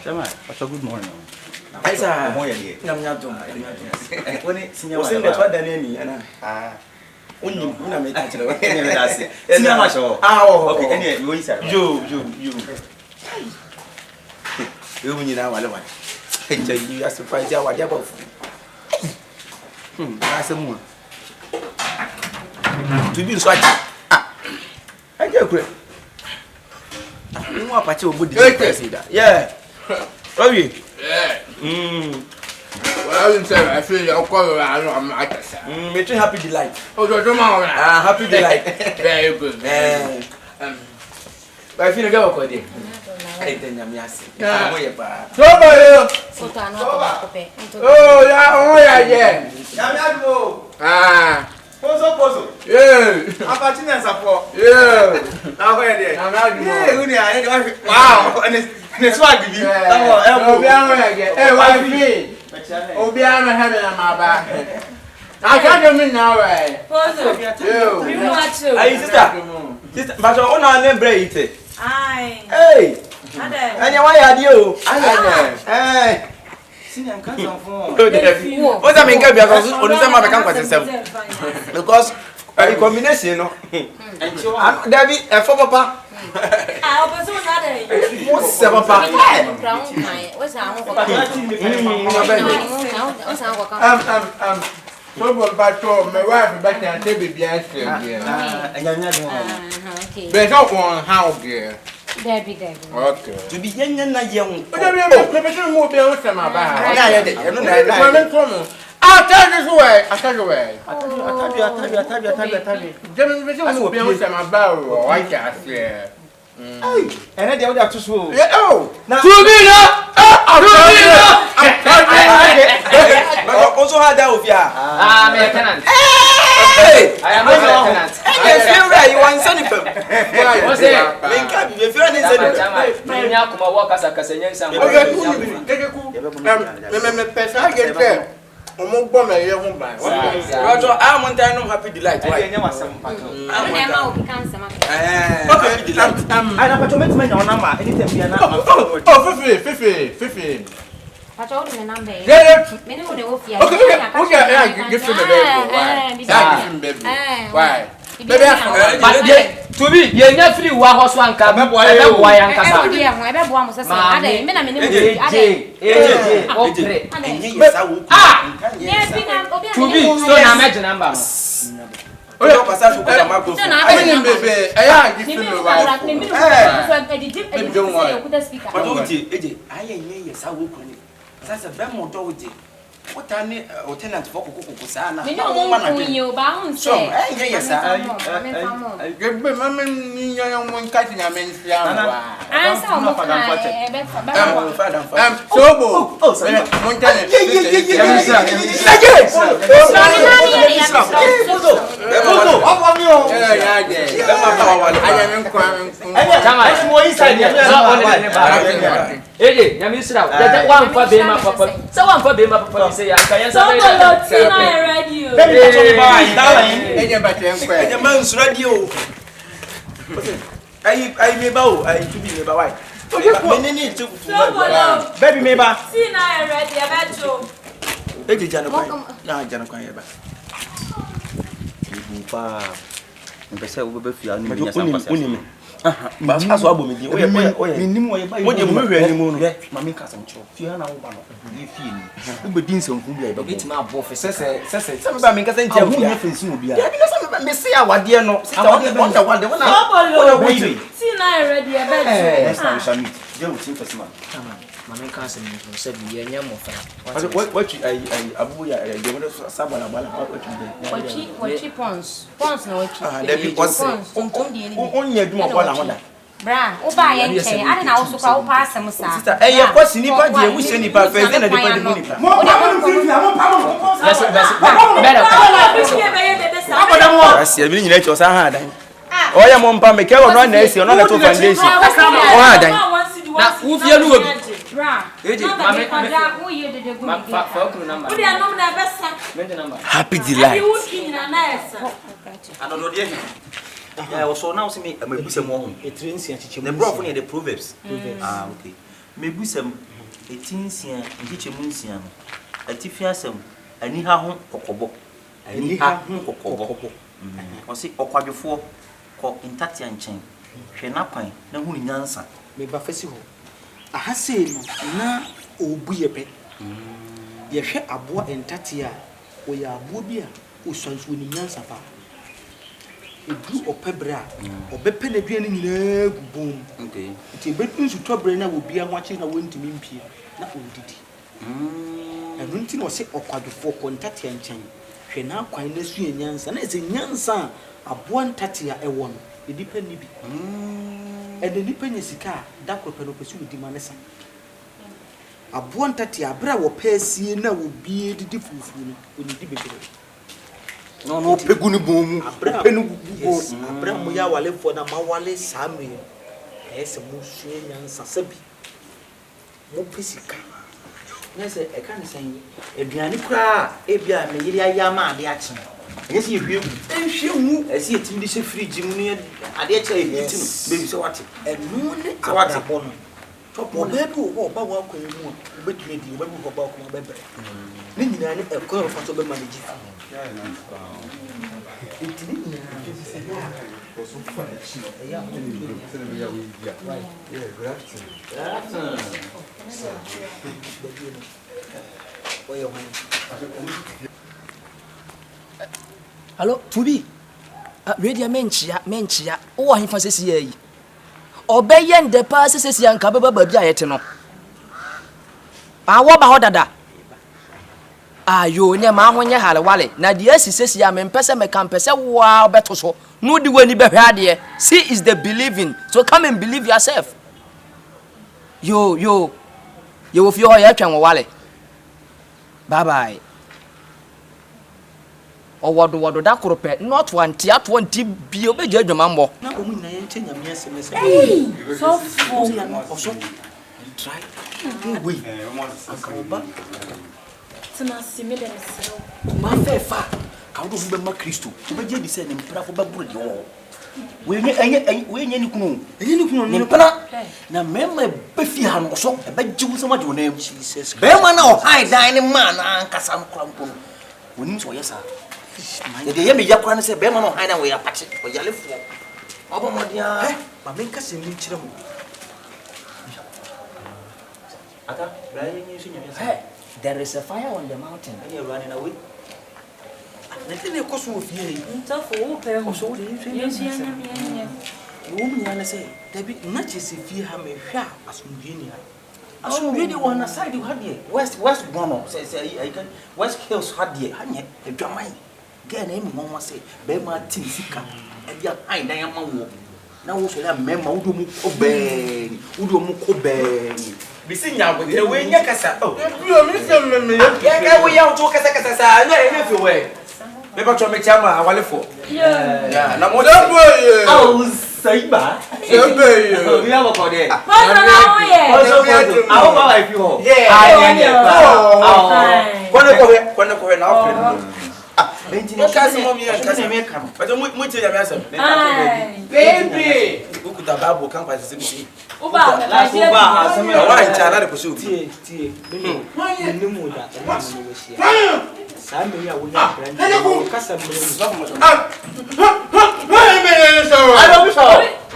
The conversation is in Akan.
Chama, what's a good morning? Esa. Moya die. Nyam. Woni sinya O sen de twa da ni ana. Unyi una me ta chira. Ene me dasi. Sinya ma show. Okay, ene you isa. You. You munyi na wale wale. Enja you are surprised ya wade ba fu. Asemu. To be so ati. Aje kure. Nwa apache obodi president. Yeah. Obi. Yeah. Well, I feel you're calling I'm Make you happy delight. Oh, tomorrow. Happy delight. Very good. But I feel like I'm going I tell you, yes. I'm going to Oh, yeah. Pozo. Yeah. Apatina support. Yeah. Now where there? Yeah, wow. And it's swag you. Hey, wifey. Obiano having my back. I can't do now, right? Hey, sister, but your own name break it. Aye. Hey. And why are you? Hey. What I mean, because a combination, no. David, a for papa. What's seven papa? So, but my wife back and baby behind. There's not one how dear. Debbie. Okay. To be young. I'll tell you why. I tell you why. My barrel. I can't say. And then the other two so. Oh, Also had that with ya. I'm a tenant. Hey! I am a tenant. I feel right. You want something? What's it? If you're anything, Many Akuma work as a Cassanian. I get there. Almost bomb a young man. Roger, I'm on time. Happy delight. I never some. Happy delight. I have to make my number. Anything we are not. Oh, 50. I told him the number. Get it. Many would have feared. Okay, give him the baby. Why? Baby, to be, you're not free. What was one cab? Why I'm Cassia? I bet one was a Saturday. To be, so I imagine number. What I need a tenant for Sana. We don't want you bound. So, yes, I give me mamma one cutting a man's I saw my father. So, one tenant. Say, I can't radio. The man's radio. I may bow, I to be never white. Baby, maybe. See, I ready. I bet you. Lady Janaquaya. Mpesa ube fia ni nya But as well, we mami ka sam cho fia na wo ba no ye fie ni ube din se nku bia get my boy. some ba me ka san tia wo nya fensi obi a ya bi na some me say awade no sit wonder Nobody. See, I ready. I bet you. next time we shall meet je wo tin first man Mamma can't say, be a young what I abu ya de mo sabala bala What pons no there because onye duma bala hoda bra oba ye nche ade na wo so kwa wo pa asem sa sister ye kwasi ni pa die wuhye ni pa fe na de pa de ni pa mo pa Asia bi nyina cho sa ha dan oya mo mpa me ke wo no na esi no na to foundation o ha dan na wo fie nu obi bra eje mama wo ye de go ma fa okru number wo dia no na besa mention number happy delight wo kina na esa ano no de yeah we so now see me busa mo ho e train si achiche the bro for the proverbs okay me busa etinsia nkiche munsia no atifi asem ani ha ho kokobo ani ha ho kokobo o se okwadwefo ko intati anchen hwe na kwan na hu nyansa me ba fasi ho aha sei no na obu ye pe ye hwe aboa intati a o ya aboa bi a o swanso ni nyansa fa edu opebra obepe na duane nyina gubom okay ti betu su tobre na obi anwache na wontimi mpie na ondidi enu nti no se okwadufo kontati anchen hwe na kwan na su nyansa na ese nyansa aboa ntati a ewo no edipa ni bi ede nipa nyesika da krope no pesu di manesa aboa ntati abra wo pasie na obi edidi fufu no onidi bebere no pegu ni bomu penu bubo abra mo ya wale fo na mawale samre ese mo sue nyansa sabi mo pesika nese e kan sen eduane kura e bia me yiri ayama ade ache yesi ehwegu ehwemu esi etim de she fridge mu ne ade ache ehiti no baby so what enu ne so what abono topo bedu o ba wa kwan mu obetumi di obebu ko ba ko bebere ni nyina ne ekon fa so be manage Hello, Tubi. Radio menchia. O ahimfa sesi yi. Obeye nde pa sesi anka beba bia yete no. Awo ba hodada. Ayo ne ma honye hale wale na de asisesi ya me mpese me kan pese wa obeto so no di wani behwe ade see is the believing so come and believe yourself yo wo fi ho ya twan wale bye bye o wodo da krope not one tia 20 bi obeje adwuma mbo na omu na yen chenya mi asem So full. also try we akaoba Tuna similar so. ma fefa ka wo fu be ma Kristo obeje di se ne mpra fo ba buru de wo we nye ni kunu ne mpra na mema be fi ha no so e ba jiwu so ma de wona Jesus be ma na o hide dan ne ma na ankasa nkora mpo no woni so yesa de ye me yakora ne se be ma na o hide dan we ya pache o yalefo obo modia ma me nkase mi kire mo aka bra ye ni so nya hey there is a fire on the mountain any running away na ne koso ofie Ntafo wo pe ho. so de Yesu anya me anya. wo mu ya na se dabi na chese fie ha me hwa asomdwe ni ha asomdwe ni on a side you had here west bono say I can west hills had here hanye edwaman get na emi mo say be ma tin sika e bia han dan ma wo na wo so ya mema wudo mu ko beni bisi nya go de we nya kasa oh Bio mi se me ya we ya to kasa sa na e fi we me ba to me chama awalefo ya na mo boy. oh saiba Sebe. we have a body Pasa na wo ye. also I hope I feel ho Quando corre na ofre. Benti no Kasi mo mi kasi me kan. But mo tie ya me asem. Baby. Ukuta babu kan pa sisi bisi. Uba. Na wa ncha na de ko so. tie ni mu da ni wo sia sa me ya wo nya brand kasa me Me so. I don't be so.